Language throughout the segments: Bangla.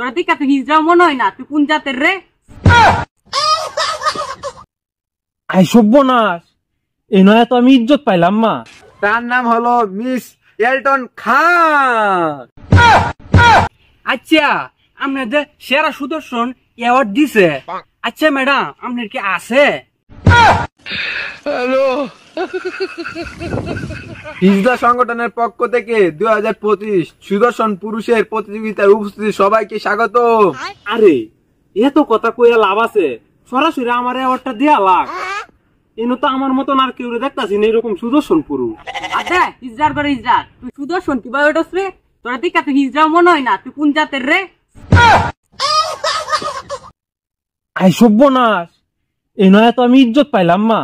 তোরা দেখা তো হিজড়া মনে হয় না, তুই কোন জাতের রে? আই সর্বনাশ, এ নয় তো আমি ইজ্জত পাইলাম মা। তার নাম হলো মিস এলটন খান। আচ্ছা, আপনাদের সেরা সুদর্শন অ্যাওয়ার্ড দিছে। আচ্ছা ম্যাডাম, আপনার কি আছে? হিজড়া সংগঠনের পক্ষ থেকে 2025 সুদর্শন পুরুষের প্রতিযোগিতায় উপস্থিত সবাইকে স্বাগত। আরে এত কথা কইয়া লাভ আছে? সরাসরি আমার অ্যাওয়ার্ডটা দেয়া লাগ। এনে তো আমার মতন আর কেউ দেখতাছি না এরকম সুদর্শন পুরুষ। আচ্ছা, হিজড়ার করে হিজড়া, তুই সুদর্শন কিভাবে ওঠস রে? তোরা দেখা তো হিজড়া মনে হয় না, তুই কোন জাতের রে? আই সর্বনাশ, এ নয় তো আমি ইজ্জত পাইলাম মা।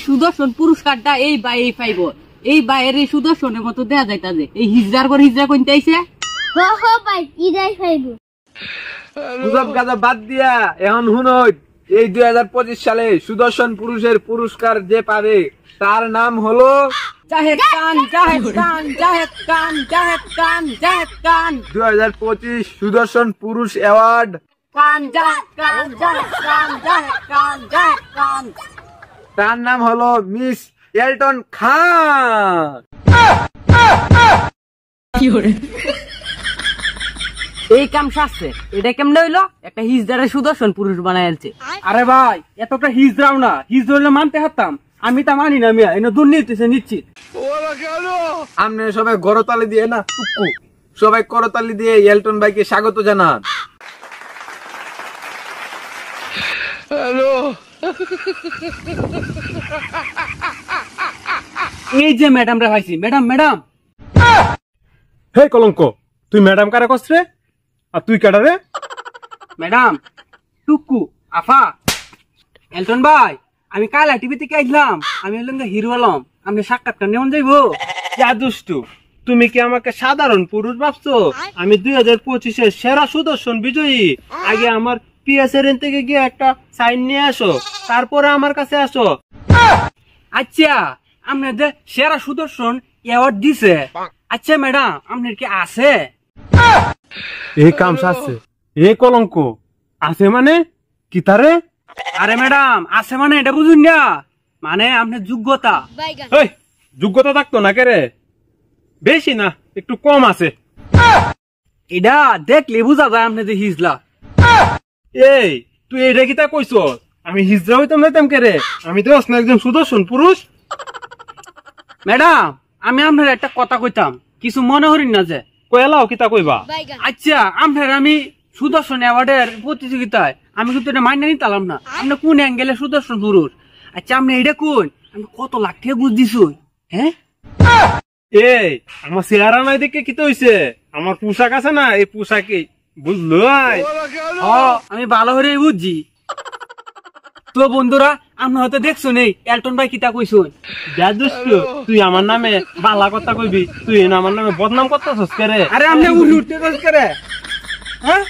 সুদর্শন পুরস্কারটা এই বা এই পাইব, এই বাইরে সুদর্শনের মতো দেয়া যাইতাছে। এই হিজড়ার করে হিজড়া কোনটা আইছে? হো হো ভাই ইদাই খাইবো। গুজব গাজব বাদ দিয়া এখন হুনই, এই 2025 সালে সুদর্শন পুরুষের পুরস্কার যে পাবে তার নাম হলো জাহেদ খান, জাহেদ খান, জাহেদ খান, জাহেদ খান, জাহেদ খান, 2025 সুদর্শন পুরুষ অ্যাওয়ার্ড। খান, জাহেদ খান, জাহেদ খান, জাহেদ খান, জাহেদ খান। তার নাম হলো মিস এলটন খান। এই কাম শাস্তে, এটা কেমনে হইলো? একটা হিজড়ারে সুদর্শন পুরুষ বানাই আনছে। আরে ভাই, এতটা হিজড়াও না, হিজড়া হলে মানতে হারতাম, আমি তা মানি না মিয়া। এনে দুর্নীতিছে নিশ্চিত। আপনি সবাই করতালি দিয়ে না টুকু, সবাই করতালি দিয়ে এলটন ভাইকে স্বাগত জানান। এই যে ম্যাডাম রে ভাইছি, ম্যাডাম ম্যাডাম। হে কলঙ্ক, তুই ম্যাডাম কারে কস রে? আর তুই কেডা রে? ম্যাডাম টুকু আফা। এলটন ভাই, আমি কালা টিভি থেকে আইলাম, আমি হলাম হিরো আলম। আপনি সাক্ষাৎকার নেমন যাইবো? যা দুষ্টু, তুমি কি আমাকে সাধারণ পুরুষ ভাবছো? আমি 2025-এর সেরা সুদর্শন বিজয়ী। আগে আমার পিএসএন থেকে গিয়ে একটা সাইন নিয়ে আসো, তারপরে আমার কাছে আসো। আচ্ছা, আপনাদের সেরা সুদর্শন অ্যাওয়ার্ড দিছে। আচ্ছা ম্যাডাম, আপনার কি আছে? এই কাম সারছে। এ কলঙ্ক আছে মানে কি তারে? আরে ম্যাডাম, আছে মানে এটা বুঝুন না, মানে আপনার যোগ্যতা। এই যোগ্যতা থাকতো না কে রে? বেশি না, একটু কম আছে। এটা দেখলে বুঝা যায় আপনি যে হিজলা। এই তুই এটা কি তা কইছ? আমি হিজড়া হইতাম নাইতাম কে রে? আমি তো একজন সুদর্শন পুরুষ। ম্যাডাম, আমি আপনার একটা কথা কইতাম, কিছু মনে করেন না যে? কয়লাও কি তা কইবা? আচ্ছা, আপনার আমি সুদর্শন অ্যাওয়ার্ডের প্রতিযোগিতায় আমি কিন্তু এটা মাইনে নিতে পারলাম না। আপনি কোন অ্যাঙ্গেলে সুদর্শন পুরুষ? আচ্ছা, আপনি এটা কোন? আমি কত লাখ টাকা বুঝ দিছ? হ্যাঁ, এই আমার চেহারা নাই দেখে কি তো হইছে? আমার পোশাক আছে না, এই পোশাকে বুঝলো। আমি ভালো করে বুঝছি। তো বন্ধুরা, আমরা হয়তো দেখছো নেই এলটন ভাই কিতা কইছুন। যা দুষ্টু, তুই আমার নামে বালা কথা কইবি, তুই আমার নামে বদনাম করতেছস কে রে? আরে আপনি উঠে উঠতে করে, হ্যাঁ